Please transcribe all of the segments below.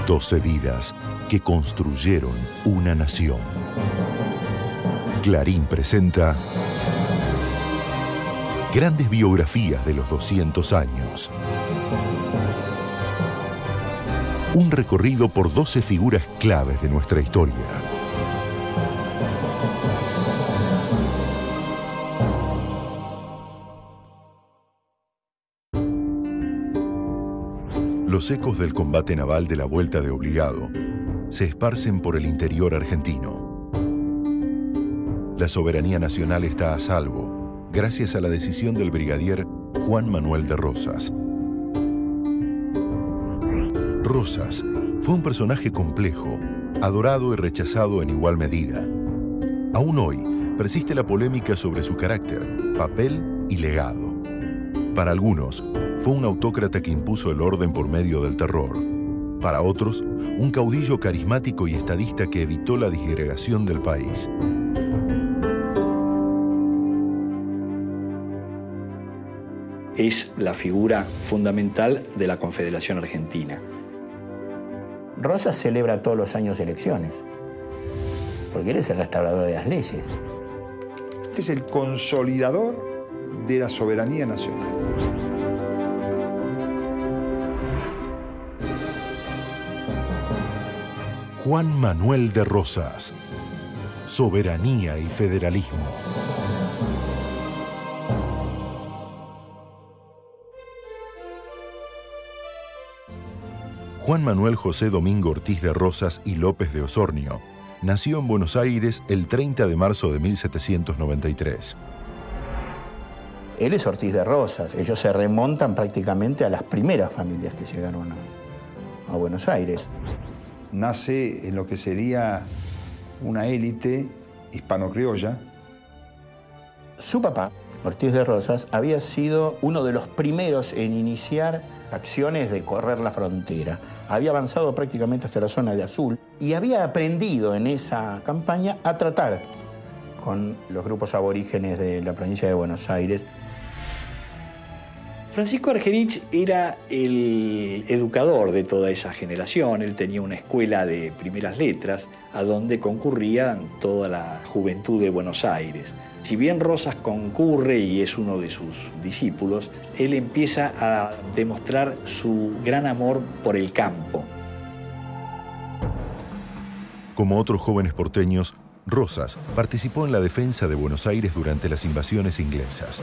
12 vidas que construyeron una nación. Clarín presenta grandes biografías de los 200 años. Un recorrido por 12 figuras claves de nuestra historia. Los ecos del combate naval de la Vuelta de Obligado se esparcen por el interior argentino. La soberanía nacional está a salvo gracias a la decisión del brigadier Juan Manuel de Rosas. Rosas fue un personaje complejo, adorado y rechazado en igual medida. Aún hoy persiste la polémica sobre su carácter, papel y legado. Para algunos, fue un autócrata que impuso el orden por medio del terror. Para otros, un caudillo carismático y estadista que evitó la disgregación del país. Es la figura fundamental de la Confederación Argentina. Rosas celebra todos los años elecciones, porque él es el restaurador de las leyes. Este es el consolidador de la soberanía nacional. Juan Manuel de Rosas. Soberanía y federalismo. Juan Manuel José Domingo Ortiz de Rosas y López de Osornio nació en Buenos Aires el 30 de marzo de 1793. Él es Ortiz de Rosas. Ellos se remontan prácticamente a las primeras familias que llegaron a Buenos Aires. Nace en lo que sería una élite hispano-criolla. Su papá, Ortiz de Rosas, había sido uno de los primeros en iniciar acciones de correr la frontera. Había avanzado prácticamente hasta la zona de Azul y había aprendido en esa campaña a tratar con los grupos aborígenes de la provincia de Buenos Aires. Francisco Argerich era el educador de toda esa generación. Él tenía una escuela de primeras letras a donde concurría toda la juventud de Buenos Aires. Si bien Rosas concurre y es uno de sus discípulos, él empieza a demostrar su gran amor por el campo. Como otros jóvenes porteños, Rosas participó en la defensa de Buenos Aires durante las invasiones inglesas.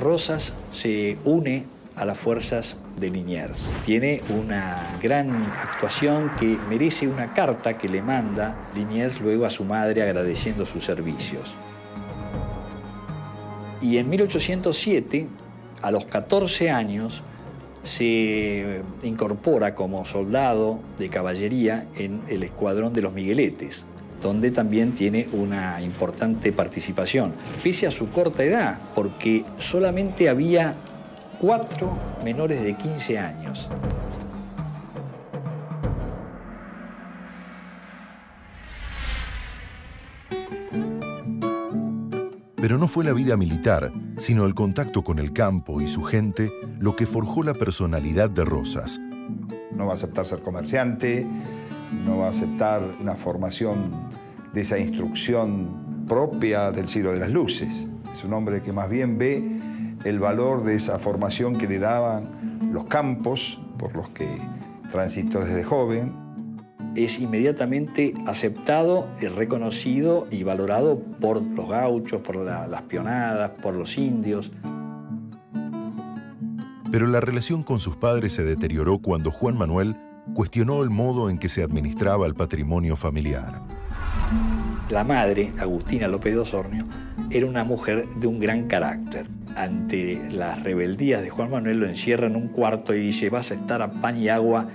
Rosas se une a las fuerzas de Liniers. Tiene una gran actuación que merece una carta que le manda Liniers luego a su madre agradeciendo sus servicios. Y en 1807, a los 14 años, se incorpora como soldado de caballería en el escuadrón de los Migueletes, donde también tiene una importante participación, pese a su corta edad, porque solamente había 4 menores de 15 años. Pero no fue la vida militar, sino el contacto con el campo y su gente lo que forjó la personalidad de Rosas. No va a aceptar ser comerciante, no va a aceptar una formación de esa instrucción propia del siglo de las luces. Es un hombre que más bien ve el valor de esa formación que le daban los campos por los que transitó desde joven. Es inmediatamente aceptado, reconocido y valorado por los gauchos, por las pionadas, por los indios. Pero la relación con sus padres se deterioró cuando Juan Manuel cuestionó el modo en que se administraba el patrimonio familiar. La madre, Agustina López de Osornio, era una mujer de un gran carácter. Ante las rebeldías de Juan Manuel lo encierra en un cuarto y dice: vas a estar a pan y agua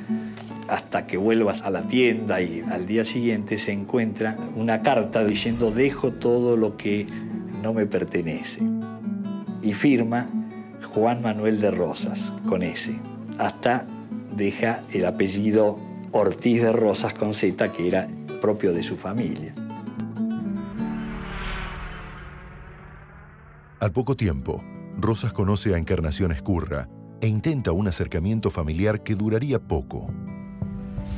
hasta que vuelvas a la tienda. Y al día siguiente se encuentra una carta diciendo: dejo todo lo que no me pertenece. Y firma Juan Manuel de Rosas, con S. Hasta deja el apellido Ortiz de Rosas con Z, que era propio de su familia. Al poco tiempo, Rosas conoce a Encarnación Ezcurra, e intenta un acercamiento familiar que duraría poco.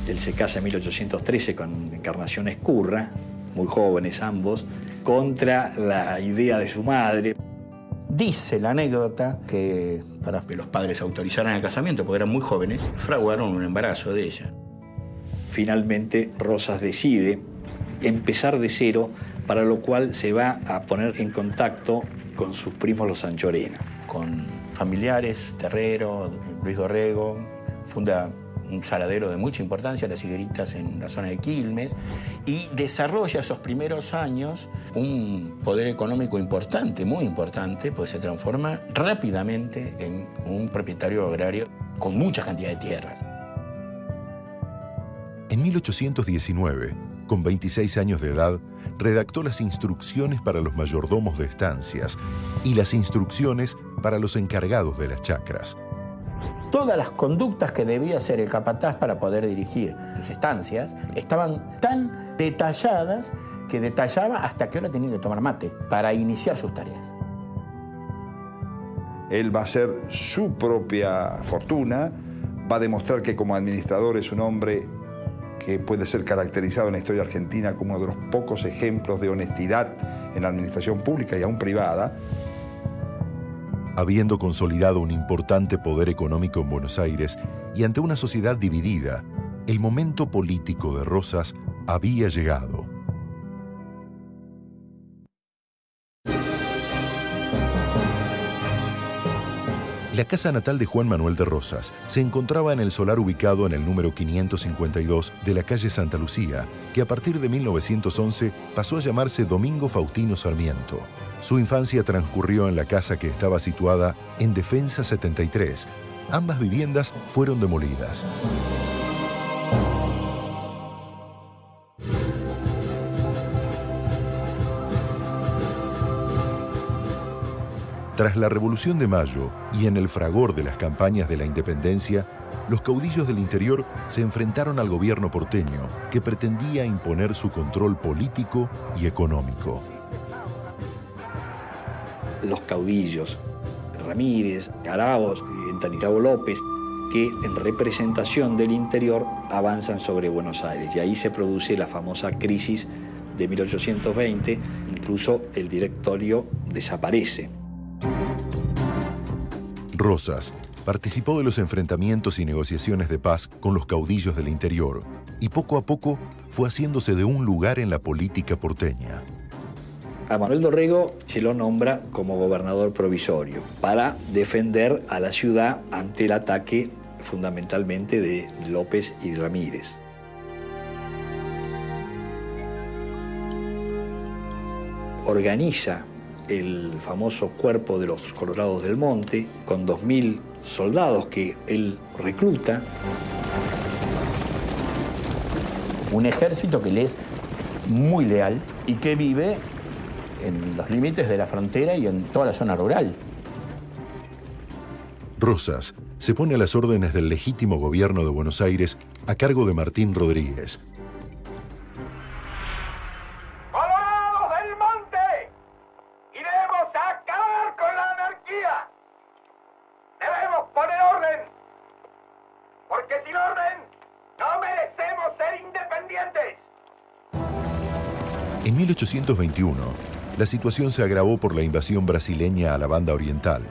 Él se casa en 1813 con Encarnación Ezcurra, muy jóvenes ambos, contra la idea de su madre. Dice la anécdota que para que los padres autorizaran el casamiento, porque eran muy jóvenes, fraguaron un embarazo de ella. Finalmente, Rosas decide empezar de cero, para lo cual se va a poner en contacto con sus primos los Sanchorena. Con familiares, Terrero, Luis Dorrego, funda un saladero de mucha importancia, Las Higueritas, en la zona de Quilmes, y desarrolla esos primeros años un poder económico importante, muy importante, pues se transforma rápidamente en un propietario agrario con mucha cantidad de tierras. En 1819, con 26 años de edad, redactó las instrucciones para los mayordomos de estancias y las instrucciones para los encargados de las chacras. Todas las conductas que debía hacer el capataz para poder dirigir sus estancias estaban tan detalladas que detallaba hasta qué hora tenía que tomar mate para iniciar sus tareas. Él va a hacer su propia fortuna, va a demostrar que como administrador es un hombre que puede ser caracterizado en la historia argentina como uno de los pocos ejemplos de honestidad en la administración pública y aún privada. Habiendo consolidado un importante poder económico en Buenos Aires y ante una sociedad dividida, el momento político de Rosas había llegado. La casa natal de Juan Manuel de Rosas se encontraba en el solar ubicado en el número 552 de la calle Santa Lucía, que a partir de 1911 pasó a llamarse Domingo Faustino Sarmiento. Su infancia transcurrió en la casa que estaba situada en Defensa 73. Ambas viviendas fueron demolidas. Tras la Revolución de Mayo y en el fragor de las campañas de la independencia, los caudillos del interior se enfrentaron al gobierno porteño, que pretendía imponer su control político y económico. Los caudillos, Ramírez, Araoz y Estanislao López, que en representación del interior avanzan sobre Buenos Aires. Y ahí se produce la famosa crisis de 1820, incluso el directorio desaparece. Rosas participó de los enfrentamientos y negociaciones de paz con los caudillos del interior y poco a poco fue haciéndose de un lugar en la política porteña. A Manuel Dorrego se lo nombra como gobernador provisorio para defender a la ciudad ante el ataque fundamentalmente de López y Ramírez. Organiza el famoso Cuerpo de los Colorados del Monte, con 2.000 soldados que él recluta. Un ejército que le es muy leal y que vive en los límites de la frontera y en toda la zona rural. Rosas se pone a las órdenes del legítimo gobierno de Buenos Aires a cargo de Martín Rodríguez. En 1821, la situación se agravó por la invasión brasileña a la Banda Oriental.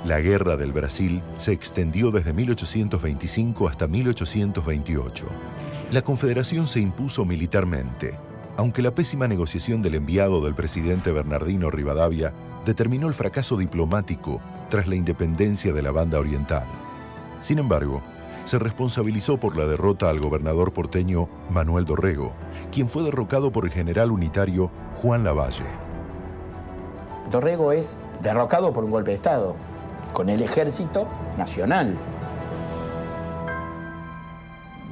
La Guerra del Brasil se extendió desde 1825 hasta 1828. La Confederación se impuso militarmente, aunque la pésima negociación del enviado del presidente Bernardino Rivadavia determinó el fracaso diplomático tras la independencia de la Banda Oriental. Sin embargo, se responsabilizó por la derrota al gobernador porteño Manuel Dorrego, quien fue derrocado por el general unitario Juan Lavalle. Dorrego es derrocado por un golpe de Estado, con el Ejército Nacional.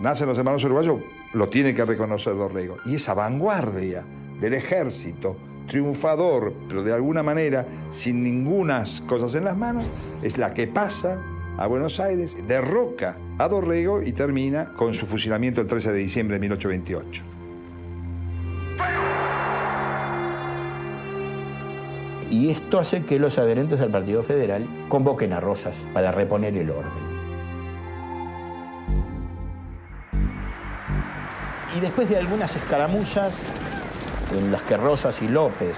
Nacen los hermanos uruguayos, lo tiene que reconocer Dorrego. Y esa vanguardia del ejército, triunfador, pero de alguna manera sin ningunas cosas en las manos, es la que pasa a Buenos Aires, derroca a Dorrego y termina con su fusilamiento el 13 de diciembre de 1828. Y esto hace que los adherentes al Partido Federal convoquen a Rosas para reponer el orden. Y después de algunas escaramuzas en las que Rosas y López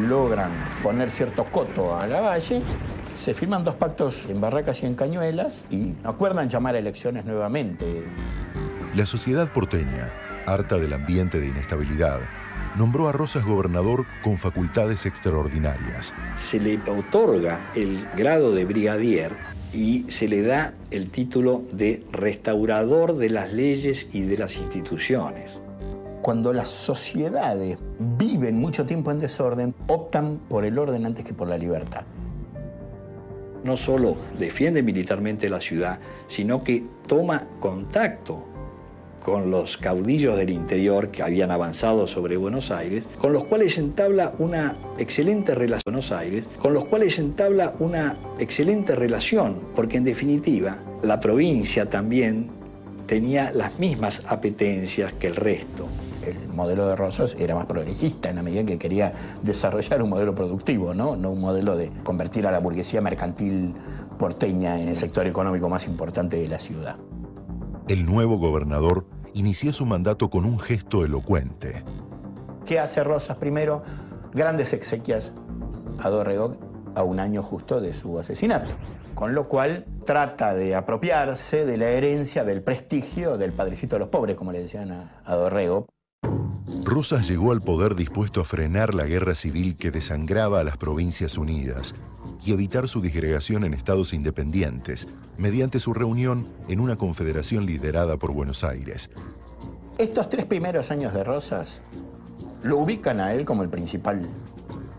logran poner cierto coto a Lavalle, se firman 2 pactos en Barracas y en Cañuelas y acuerdan llamar a elecciones nuevamente. La sociedad porteña, harta del ambiente de inestabilidad, nombró a Rosas gobernador con facultades extraordinarias. Se le otorga el grado de brigadier y se le da el título de restaurador de las leyes y de las instituciones. Cuando las sociedades viven mucho tiempo en desorden, optan por el orden antes que por la libertad. No solo defiende militarmente la ciudad, sino que toma contacto con los caudillos del interior que habían avanzado sobre Buenos Aires, con los cuales entabla una excelente relación, porque en definitiva la provincia también tenía las mismas apetencias que el resto. El modelo de Rosas era más progresista en la medida en que quería desarrollar un modelo productivo, no un modelo de convertir a la burguesía mercantil porteña en el sector económico más importante de la ciudad. El nuevo gobernador inició su mandato con un gesto elocuente. ¿Qué hace Rosas primero? Grandes exequias a Dorrego a un año justo de su asesinato. Con lo cual trata de apropiarse de la herencia, del prestigio del padrecito de los pobres, como le decían a Dorrego. Rosas llegó al poder dispuesto a frenar la guerra civil que desangraba a las Provincias Unidas y evitar su disgregación en estados independientes mediante su reunión en una confederación liderada por Buenos Aires. Estos 3 primeros años de Rosas lo ubican a él como el principal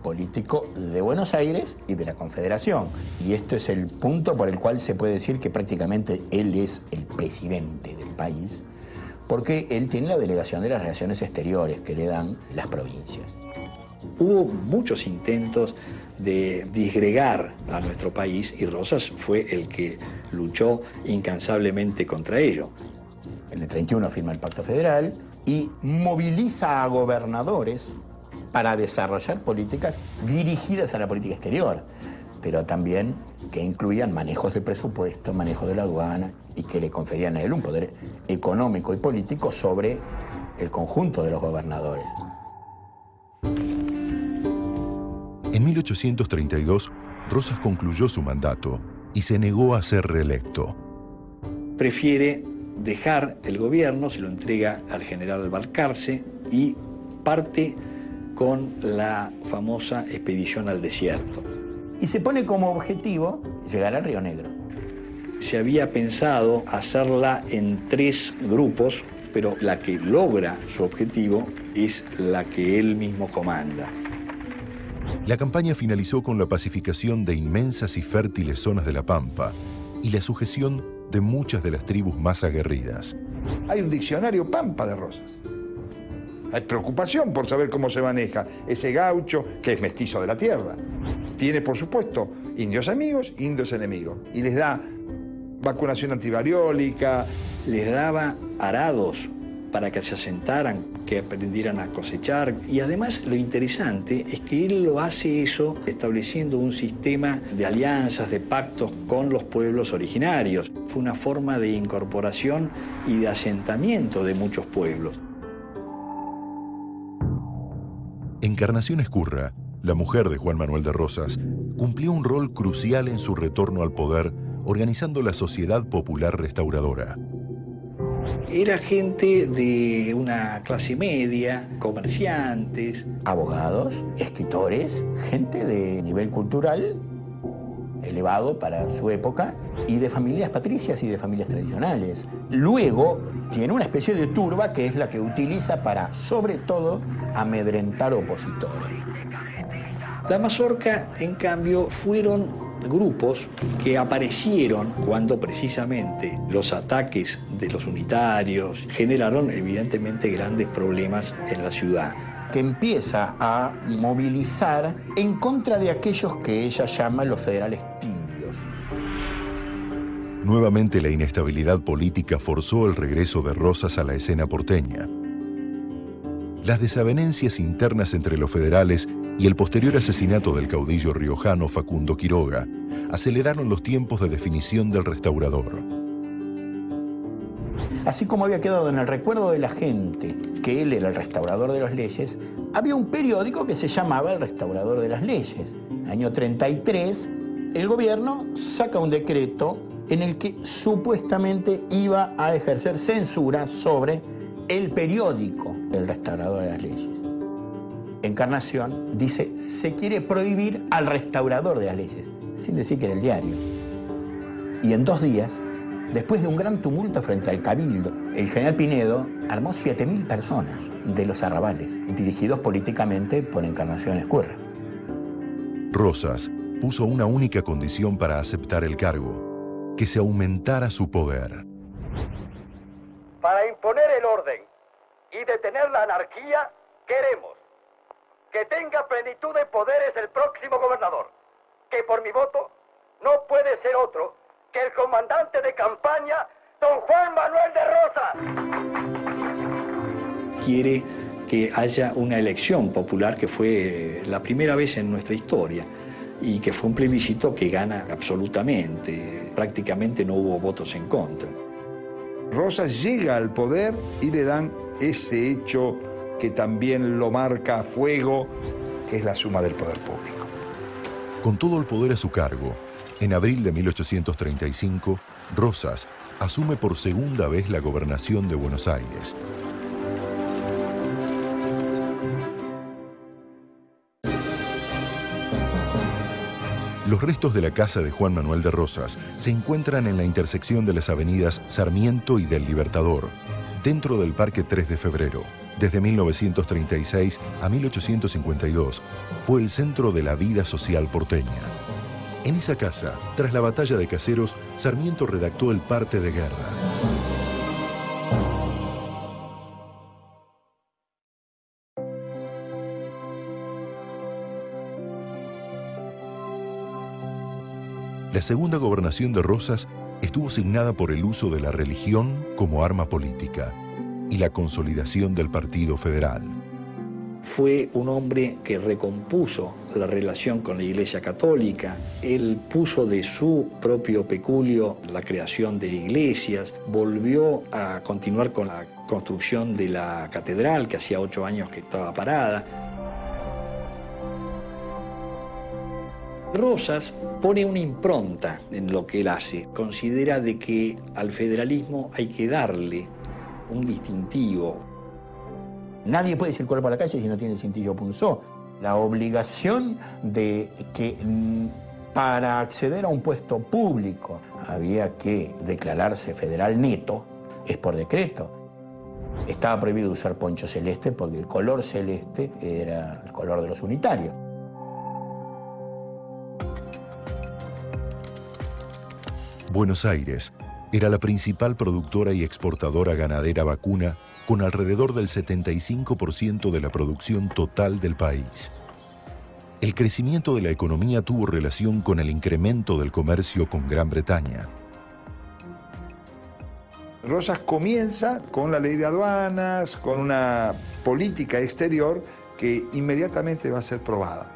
político de Buenos Aires y de la Confederación. Y esto es el punto por el cual se puede decir que prácticamente él es el presidente del país, porque él tiene la delegación de las relaciones exteriores que le dan las provincias. Hubo muchos intentos de disgregar a nuestro país y Rosas fue el que luchó incansablemente contra ello. En el 31 firma el Pacto Federal y moviliza a gobernadores para desarrollar políticas dirigidas a la política exterior, pero también que incluían manejos de presupuesto, manejo de la aduana y que le conferían a él un poder económico y político sobre el conjunto de los gobernadores. En 1832, Rosas concluyó su mandato y se negó a ser reelecto. Prefiere dejar el gobierno, se lo entrega al general Balcarce y parte con la famosa expedición al desierto. Y se pone como objetivo llegar al Río Negro. Se había pensado hacerla en 3 grupos, pero la que logra su objetivo es la que él mismo comanda. La campaña finalizó con la pacificación de inmensas y fértiles zonas de la Pampa y la sujeción de muchas de las tribus más aguerridas. Hay un diccionario Pampa de Rosas. Hay preocupación por saber cómo se maneja ese gaucho que es mestizo de la tierra. Tiene, por supuesto, indios amigos, indios enemigos. Y les da vacunación antivariólica. Les daba arados para que se asentaran, que aprendieran a cosechar. Y además lo interesante es que él lo hace eso estableciendo un sistema de alianzas, de pactos con los pueblos originarios. Fue una forma de incorporación y de asentamiento de muchos pueblos. Encarnación Ezcurra, la mujer de Juan Manuel de Rosas, cumplió un rol crucial en su retorno al poder, organizando la Sociedad Popular Restauradora. Era gente de una clase media, comerciantes, abogados, escritores, gente de nivel cultural elevado para su época y de familias patricias y de familias tradicionales. Luego tiene una especie de turba que es la que utiliza para, sobre todo, amedrentar opositores. La mazorca, en cambio, fueron grupos que aparecieron cuando precisamente los ataques de los unitarios generaron evidentemente grandes problemas en la ciudad. Que empieza a movilizar en contra de aquellos que ella llama los federales tibios. Nuevamente la inestabilidad política forzó el regreso de Rosas a la escena porteña. Las desavenencias internas entre los federales y el posterior asesinato del caudillo riojano Facundo Quiroga aceleraron los tiempos de definición del restaurador. Así como había quedado en el recuerdo de la gente que él era el restaurador de las leyes, había un periódico que se llamaba El Restaurador de las Leyes. Año 33, el gobierno saca un decreto en el que supuestamente iba a ejercer censura sobre el periódico El Restaurador de las Leyes. Encarnación dice, se quiere prohibir al restaurador de las leyes, sin decir que era el diario. Y en 2 días, después de un gran tumulto frente al Cabildo, el general Pinedo armó 7.000 personas de los arrabales, dirigidos políticamente por Encarnación Ezcurra. Rosas puso una única condición para aceptar el cargo: que se aumentara su poder. Para imponer el orden y detener la anarquía, queremos que tenga plenitud de poderes el próximo gobernador, que por mi voto no puede ser otro que el comandante de campaña, don Juan Manuel de Rosas. Quiere que haya una elección popular, que fue la primera vez en nuestra historia, y que fue un plebiscito que gana absolutamente. Prácticamente no hubo votos en contra. Rosas llega al poder y le dan ese hecho que también lo marca a fuego, que es la suma del poder público. Con todo el poder a su cargo, en abril de 1835, Rosas asume por segunda vez la gobernación de Buenos Aires. Los restos de la casa de Juan Manuel de Rosas se encuentran en la intersección de las avenidas Sarmiento y del Libertador, dentro del Parque 3 de Febrero. Desde 1936 a 1852 fue el centro de la vida social porteña. En esa casa, tras la batalla de Caseros, Sarmiento redactó el parte de guerra. La segunda gobernación de Rosas estuvo signada por el uso de la religión como arma política y la consolidación del Partido Federal. Fue un hombre que recompuso la relación con la Iglesia Católica. Él puso de su propio peculio la creación de iglesias, volvió a continuar con la construcción de la catedral, que hacía 8 años que estaba parada. Rosas pone una impronta en lo que él hace. Considera de que al federalismo hay que darle un distintivo. Nadie puede circular por la calle si no tiene el cintillo punzó. La obligación de que para acceder a un puesto público había que declararse federal neto es por decreto. Estaba prohibido usar poncho celeste porque el color celeste era el color de los unitarios. Buenos Aires era la principal productora y exportadora ganadera vacuna, con alrededor del 75% de la producción total del país. El crecimiento de la economía tuvo relación con el incremento del comercio con Gran Bretaña. Rosas comienza con la ley de aduanas, con una política exterior que inmediatamente va a ser probada.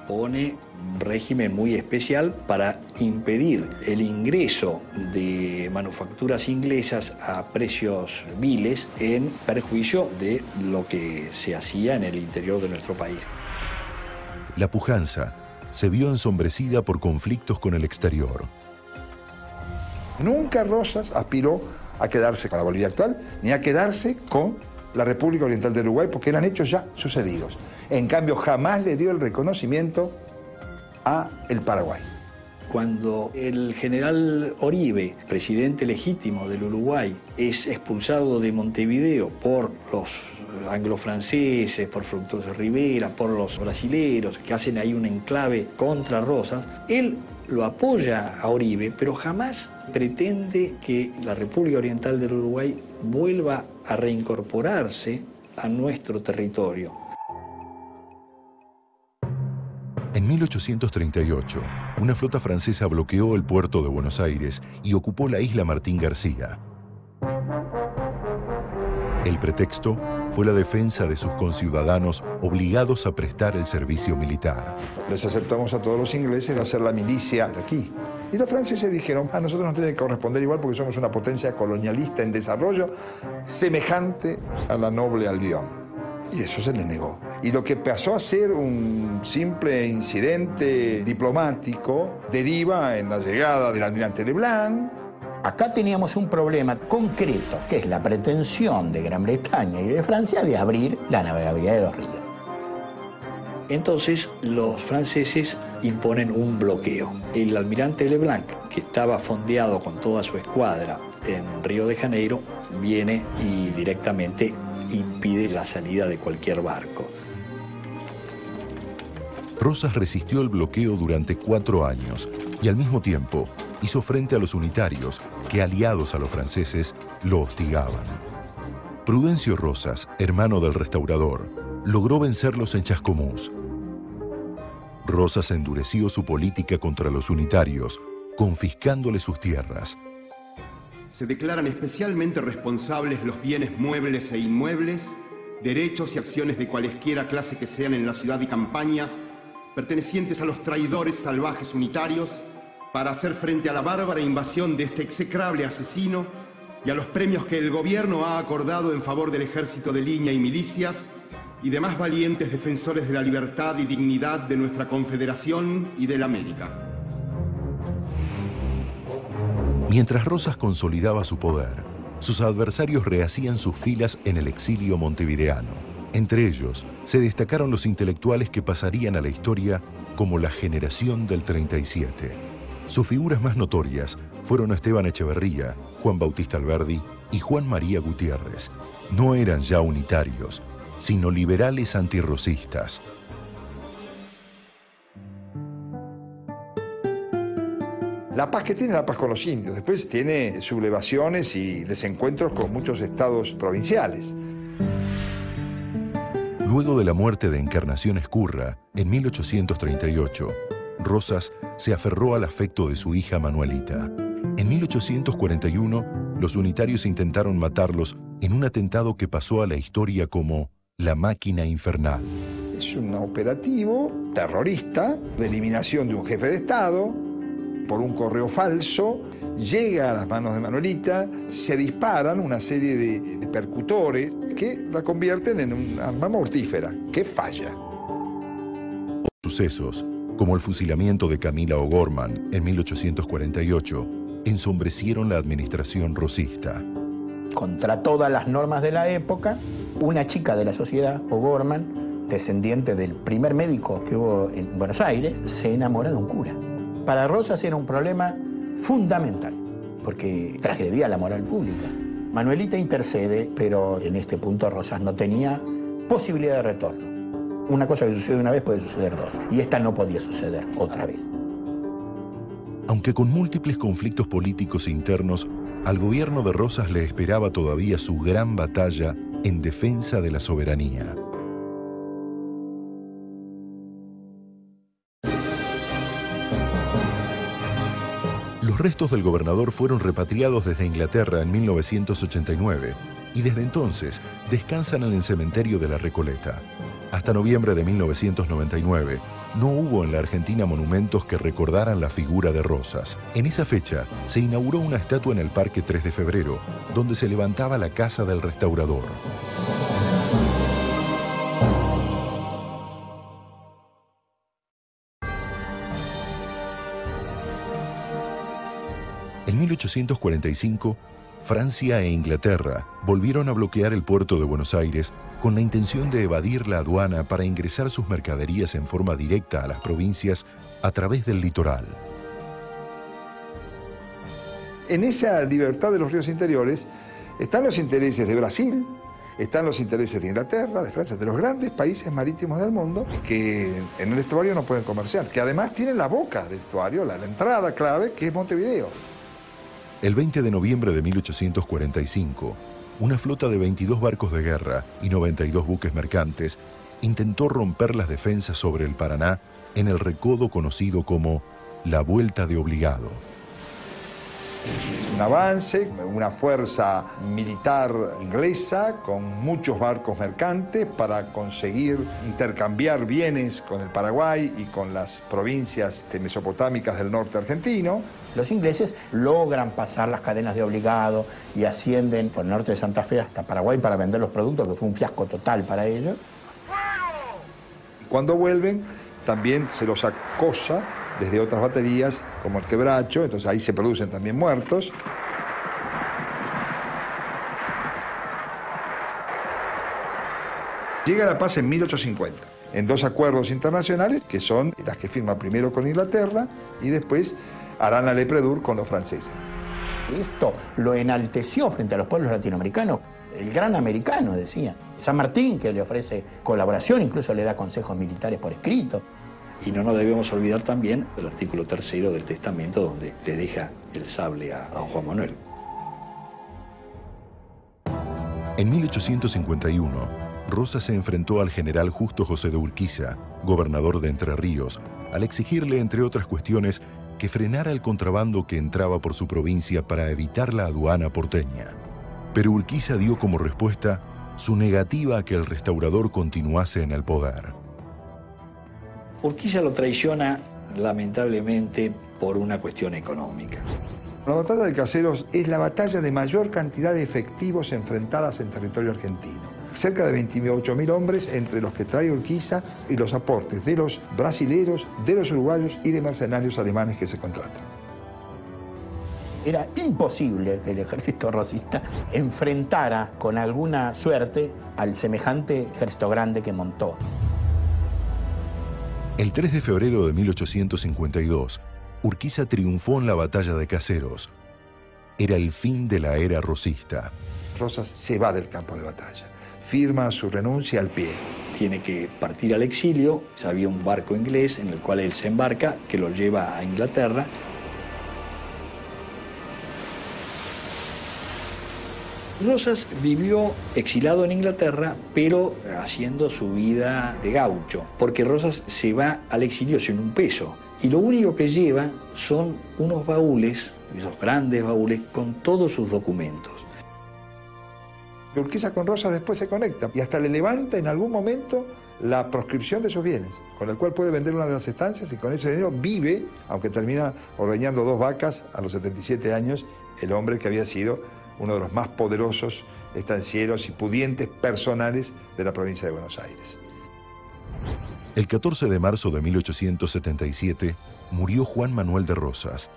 Pone un régimen muy especial para impedir el ingreso de manufacturas inglesas a precios viles en perjuicio de lo que se hacía en el interior de nuestro país. La pujanza se vio ensombrecida por conflictos con el exterior. Nunca Rosas aspiró a quedarse con la Bolivia actual, ni a quedarse con la República Oriental del Uruguay, porque eran hechos ya sucedidos. En cambio, jamás le dio el reconocimiento a el Paraguay. Cuando el general Oribe, presidente legítimo del Uruguay, es expulsado de Montevideo por los anglo-franceses, por Fructuoso Rivera, por los brasileros, que hacen ahí un enclave contra Rosas, él lo apoya a Oribe, pero jamás pretende que la República Oriental del Uruguay vuelva a reincorporarse a nuestro territorio. En 1838, una flota francesa bloqueó el puerto de Buenos Aires y ocupó la isla Martín García. El pretexto, fue la defensa de sus conciudadanos obligados a prestar el servicio militar. Les aceptamos a todos los ingleses de hacer la milicia de aquí. Y los franceses dijeron, a nosotros nos tiene que corresponder igual porque somos una potencia colonialista en desarrollo semejante a la noble Albión. Y eso se le negó. Y lo que pasó a ser un simple incidente diplomático deriva en la llegada del almirante Leblanc. Acá teníamos un problema concreto, que es la pretensión de Gran Bretaña y de Francia de abrir la navegabilidad de los ríos. Entonces los franceses imponen un bloqueo. El almirante Leblanc, que estaba fondeado con toda su escuadra en Río de Janeiro, viene y directamente impide la salida de cualquier barco. Rosas resistió el bloqueo durante 4 años y al mismo tiempo hizo frente a los unitarios que, aliados a los franceses, lo hostigaban. Prudencio Rosas, hermano del restaurador, logró vencerlos en Chascomús. Rosas endureció su política contra los unitarios, confiscándoles sus tierras. Se declaran especialmente responsables los bienes muebles e inmuebles, derechos y acciones de cualesquiera clase que sean en la ciudad y campaña, pertenecientes a los traidores salvajes unitarios, para hacer frente a la bárbara invasión de este execrable asesino y a los premios que el gobierno ha acordado en favor del ejército de línea y milicias y demás valientes defensores de la libertad y dignidad de nuestra Confederación y de la América. Mientras Rosas consolidaba su poder, sus adversarios rehacían sus filas en el exilio montevideano. Entre ellos, se destacaron los intelectuales que pasarían a la historia como la generación del 37. Sus figuras más notorias fueron Esteban Echeverría, Juan Bautista Alberdi y Juan María Gutiérrez. No eran ya unitarios, sino liberales antirrocistas. La paz que tiene la paz con los indios. Después tiene sublevaciones y desencuentros con muchos estados provinciales. Luego de la muerte de Encarnación Ezcurra, en 1838, Rosas se aferró al afecto de su hija Manuelita. En 1841, los unitarios intentaron matarlos en un atentado que pasó a la historia como la Máquina Infernal. Es un operativo terrorista de eliminación de un jefe de Estado por un correo falso, llega a las manos de Manuelita, se disparan una serie de percutores que la convierten en un arma mortífera, que falla. Sucesos, como el fusilamiento de Camila O'Gorman en 1848, ensombrecieron la administración rosista. Contra todas las normas de la época, una chica de la sociedad, O'Gorman, descendiente del primer médico que hubo en Buenos Aires, se enamora de un cura. Para Rosas era un problema fundamental, porque transgredía la moral pública. Manuelita intercede, pero en este punto Rosas no tenía posibilidad de retorno. Una cosa que sucede una vez puede suceder 2, y esta no podía suceder otra vez. Aunque con múltiples conflictos políticos internos, al gobierno de Rosas le esperaba todavía su gran batalla en defensa de la soberanía. Los restos del gobernador fueron repatriados desde Inglaterra en 1989 y desde entonces descansan en el cementerio de la Recoleta. Hasta noviembre de 1999 no hubo en la Argentina monumentos que recordaran la figura de Rosas. En esa fecha se inauguró una estatua en el Parque 3 de Febrero, donde se levantaba la casa del restaurador. En 1845, Francia e Inglaterra volvieron a bloquear el puerto de Buenos Aires con la intención de evadir la aduana para ingresar sus mercaderías en forma directa a las provincias a través del litoral. En esa libertad de los ríos interiores están los intereses de Brasil, están los intereses de Inglaterra, de Francia, de los grandes países marítimos del mundo que en el estuario no pueden comerciar, que además tienen la boca del estuario, la entrada clave, que es Montevideo. El 20 de noviembre de 1845, una flota de 22 barcos de guerra y 92 buques mercantes intentó romper las defensas sobre el Paraná en el recodo conocido como la Vuelta de Obligado. Un avance, una fuerza militar inglesa con muchos barcos mercantes para conseguir intercambiar bienes con el Paraguay y con las provincias mesopotámicas del norte argentino. Los ingleses logran pasar las cadenas de obligado y ascienden por el norte de Santa Fe hasta Paraguay para vender los productos, que fue un fiasco total para ellos. Cuando vuelven, también se los acosa desde otras baterías, como el Quebracho, entonces ahí se producen también muertos. Llega la paz en 1850, en 2 acuerdos internacionales, que son las que firma primero con Inglaterra y después Arana Lepredur con los franceses. Esto lo enalteció frente a los pueblos latinoamericanos. El gran americano, decía. San Martín, que le ofrece colaboración, incluso le da consejos militares por escrito. Y no nos debemos olvidar también el artículo 3º del testamento, donde le deja el sable a don Juan Manuel. En 1851, Rosas se enfrentó al general Justo José de Urquiza, gobernador de Entre Ríos, al exigirle, entre otras cuestiones, que frenara el contrabando que entraba por su provincia para evitar la aduana porteña. Pero Urquiza dio como respuesta su negativa a que el restaurador continuase en el poder. Urquiza lo traiciona, lamentablemente, por una cuestión económica. La batalla de Caseros es la batalla de mayor cantidad de efectivos enfrentadas en territorio argentino. Cerca de 28.000 hombres, entre los que trae Urquiza y los aportes de los brasileros, de los uruguayos y de mercenarios alemanes que se contratan. Era imposible que el ejército rosista enfrentara con alguna suerte al semejante ejército grande que montó. El 3 de febrero de 1852, Urquiza triunfó en la batalla de Caseros. Era el fin de la era rosista. Rosas se va del campo de batalla, firma su renuncia al pie. Tiene que partir al exilio. Había un barco inglés en el cual él se embarca, que lo lleva a Inglaterra. Rosas vivió exilado en Inglaterra, pero haciendo su vida de gaucho, porque Rosas se va al exilio sin un peso. Y lo único que lleva son unos baúles, esos grandes baúles, con todos sus documentos. Urquiza con Rosas después se conecta y hasta le levanta en algún momento la proscripción de sus bienes, con el cual puede vender una de las estancias y con ese dinero vive, aunque termina ordeñando 2 vacas a los 77 años, el hombre que había sido uno de los más poderosos estancieros y pudientes personales de la provincia de Buenos Aires. El 14 de marzo de 1877 murió Juan Manuel de Rosas.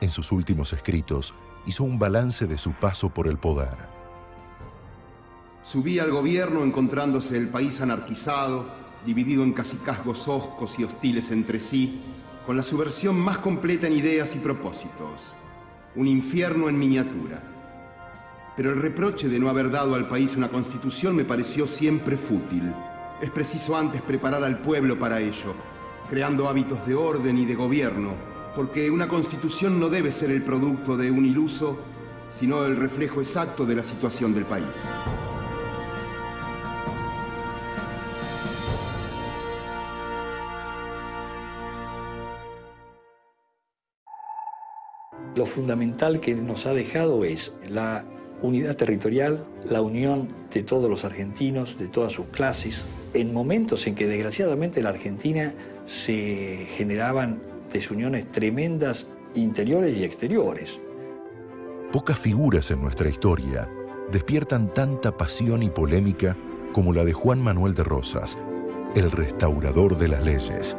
En sus últimos escritos hizo un balance de su paso por el poder. Subí al gobierno encontrándose el país anarquizado, dividido en cacicazgos hoscos y hostiles entre sí, con la subversión más completa en ideas y propósitos. Un infierno en miniatura. Pero el reproche de no haber dado al país una constitución me pareció siempre fútil. Es preciso antes preparar al pueblo para ello, creando hábitos de orden y de gobierno, porque una constitución no debe ser el producto de un iluso, sino el reflejo exacto de la situación del país. Lo fundamental que nos ha dejado es la unidad territorial, la unión de todos los argentinos, de todas sus clases, en momentos en que desgraciadamente en la Argentina se generaban desuniones tremendas interiores y exteriores. Pocas figuras en nuestra historia despiertan tanta pasión y polémica como la de Juan Manuel de Rosas, el restaurador de las leyes.